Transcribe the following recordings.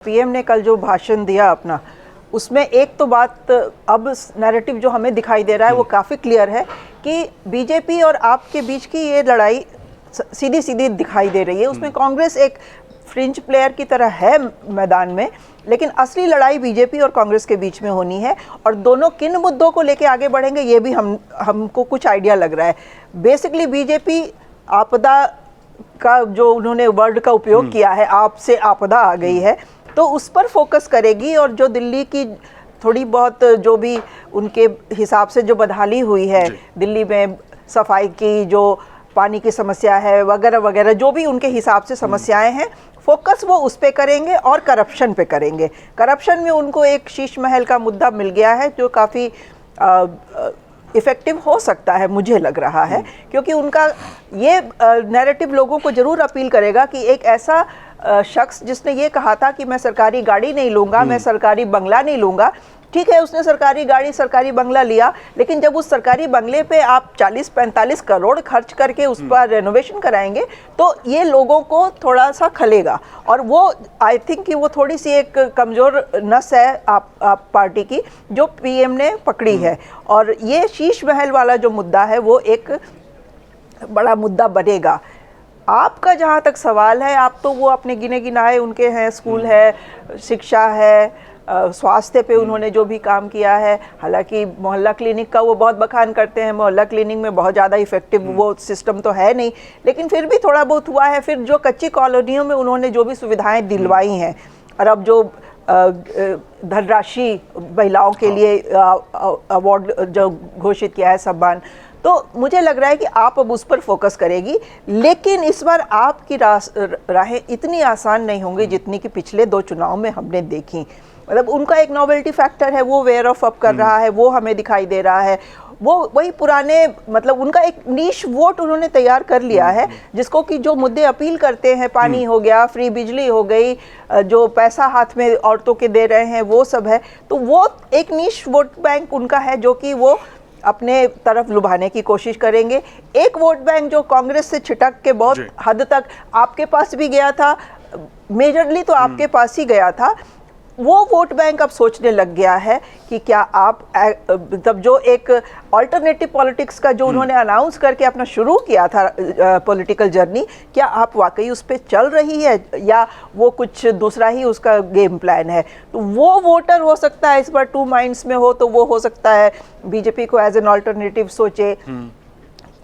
PM ने कल जो भाषण दिया अपना, उसमें एक तो बात अब नैरेटिव जो हमें दिखाई दे रहा है वो काफ़ी क्लियर है कि बीजेपी और आप के बीच की ये लड़ाई सीधी सीधी दिखाई दे रही है। उसमें कांग्रेस एक फ्रिंज प्लेयर की तरह है मैदान में, लेकिन असली लड़ाई बीजेपी और कांग्रेस के बीच में होनी है। और दोनों किन मुद्दों को लेके आगे बढ़ेंगे ये भी हमको कुछ आइडिया लग रहा है। बेसिकली बीजेपी आपदा का जो उन्होंने वर्ड का उपयोग किया है, आप से आपदा आ गई है, तो उस पर फोकस करेगी। और जो दिल्ली की थोड़ी बहुत जो भी उनके हिसाब से जो बदहाली हुई है दिल्ली में, सफाई की जो पानी की समस्या है वगैरह वगैरह, जो भी उनके हिसाब से समस्याएं हैं, फोकस वो उस पे करेंगे और करप्शन पे करेंगे। करप्शन में उनको एक शीश महल का मुद्दा मिल गया है जो काफ़ी इफ़ेक्टिव हो सकता है, मुझे लग रहा है, क्योंकि उनका ये नैरेटिव लोगों को ज़रूर अपील करेगा कि एक ऐसा शख्स जिसने ये कहा था कि मैं सरकारी गाड़ी नहीं लूँगा, मैं सरकारी बंगला नहीं लूँगा। ठीक है, उसने सरकारी गाड़ी सरकारी बंगला लिया, लेकिन जब उस सरकारी बंगले पे आप 40-45 करोड़ खर्च करके उस पर रेनोवेशन कराएंगे तो ये लोगों को थोड़ा सा खलेगा। और वो आई थिंक कि वो थोड़ी सी एक कमज़ोर नस है आप पार्टी की जो पीएम ने पकड़ी है। और ये शीश महल वाला जो मुद्दा है वो एक बड़ा मुद्दा बनेगा। आपका जहाँ तक सवाल है, आप तो वो अपने गिने गिनाए उनके हैं, स्कूल है, शिक्षा है, स्वास्थ्य पे उन्होंने जो भी काम किया है। हालांकि मोहल्ला क्लिनिक का वो बहुत बखान करते हैं, मोहल्ला क्लिनिक में बहुत ज़्यादा इफेक्टिव वो सिस्टम तो है नहीं, लेकिन फिर भी थोड़ा बहुत हुआ है। फिर जो कच्ची कॉलोनियों में उन्होंने जो भी सुविधाएं दिलवाई हैं, और अब जो धनराशि महिलाओं के लिए अवार्ड जो घोषित किया है, सम्मान, तो मुझे लग रहा है कि आप अब उस पर फोकस करेगी। लेकिन इस बार आपकी राहें इतनी आसान नहीं होंगी जितनी कि पिछले 2 चुनाव में हमने देखी। मतलब उनका एक नॉवेल्टी फैक्टर है, वो वेयर ऑफ अप कर रहा है, वो हमें दिखाई दे रहा है। वो वही पुराने, मतलब उनका एक नीश वोट उन्होंने तैयार कर लिया है, जिसको कि जो मुद्दे अपील करते हैं, पानी हो गया, फ्री बिजली हो गई, जो पैसा हाथ में औरतों के दे रहे हैं, वो सब है। तो वो एक नीश वोट बैंक उनका है जो कि वो अपने तरफ लुभाने की कोशिश करेंगे। एक वोट बैंक जो कांग्रेस से छिटक के बहुत हद तक आपके पास भी गया था, मेजरली तो आपके पास ही गया था, वो वोट बैंक अब सोचने लग गया है कि क्या आप तब जो एक अल्टरनेटिव पॉलिटिक्स का जो उन्होंने अनाउंस करके अपना शुरू किया था पॉलिटिकल जर्नी, क्या आप वाकई उस पर चल रही है या वो कुछ दूसरा ही उसका गेम प्लान है। तो वो वोटर हो सकता है इस बार 2 माइंड्स में हो, तो वो हो सकता है बीजेपी को एज एन अल्टरनेटिव सोचे,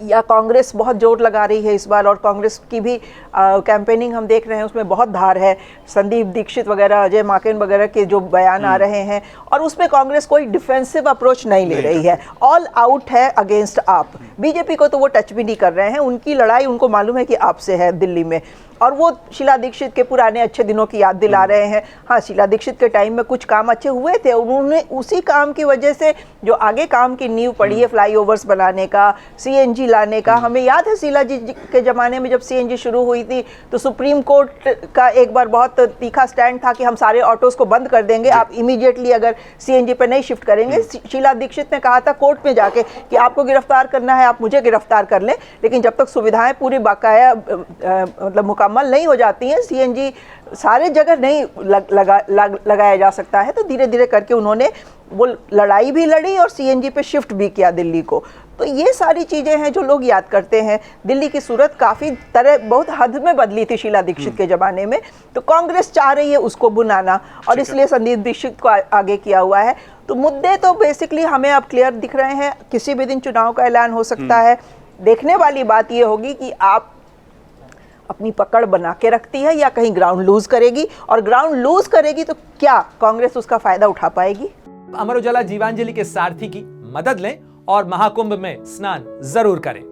या कांग्रेस बहुत जोर लगा रही है इस बार। और कांग्रेस की भी कैंपेनिंग हम देख रहे हैं, उसमें बहुत धार है। संदीप दीक्षित वगैरह, अजय माकेन वगैरह के जो बयान आ रहे हैं, और उसमें कांग्रेस कोई डिफेंसिव अप्रोच नहीं ले रही है, ऑल आउट है अगेंस्ट आप। बीजेपी को तो वो टच भी नहीं कर रहे हैं, उनकी लड़ाई उनको मालूम है कि आपसे है दिल्ली में। और वो शीला दीक्षित के पुराने अच्छे दिनों की याद दिला रहे हैं। हाँ, शीला दीक्षित के टाइम में कुछ काम अच्छे हुए थे, उन्होंने उसी काम की वजह से जो आगे काम की नींव पड़ी है, फ्लाईओवर्स बनाने का, सीएनजी लाने का। हमें याद है शीला जी के ज़माने में जब सीएनजी शुरू हुई थी तो सुप्रीम कोर्ट का एक बार बहुत तीखा स्टैंड था कि हम सारे ऑटोज़ को बंद कर देंगे आप इमीडिएटली अगर सीएनजी पे नहीं शिफ्ट करेंगे। शीला दीक्षित ने कहा था कोर्ट में जाके कि आपको गिरफ्तार करना है, आप मुझे गिरफ्तार कर लें, लेकिन जब तक सुविधाएं पूरी बाकाया मतलब मुकम्मल नहीं हो जाती हैं, सीएनजी सारे जगह नहीं लगाया जा सकता है। तो धीरे धीरे करके उन्होंने वो लड़ाई भी लड़ी और सीएनजी पे शिफ्ट भी किया दिल्ली को। तो ये सारी चीज़ें हैं जो लोग याद करते हैं। दिल्ली की सूरत काफ़ी तरह बहुत हद में बदली थी शीला दीक्षित के ज़माने में, तो कांग्रेस चाह रही है उसको बुनाना, और इसलिए संदीप दीक्षित को आगे किया हुआ है। तो मुद्दे तो बेसिकली हमें अब क्लियर दिख रहे हैं, किसी भी दिन चुनाव का ऐलान हो सकता है। देखने वाली बात ये होगी कि आप अपनी पकड़ बना के रखती है या कहीं ग्राउंड लूज करेगी, और ग्राउंड लूज करेगी तो क्या कांग्रेस उसका फायदा उठा पाएगी। अमर उजाला जीवांजलि के सारथी की मदद लें और महाकुंभ में स्नान जरूर करें।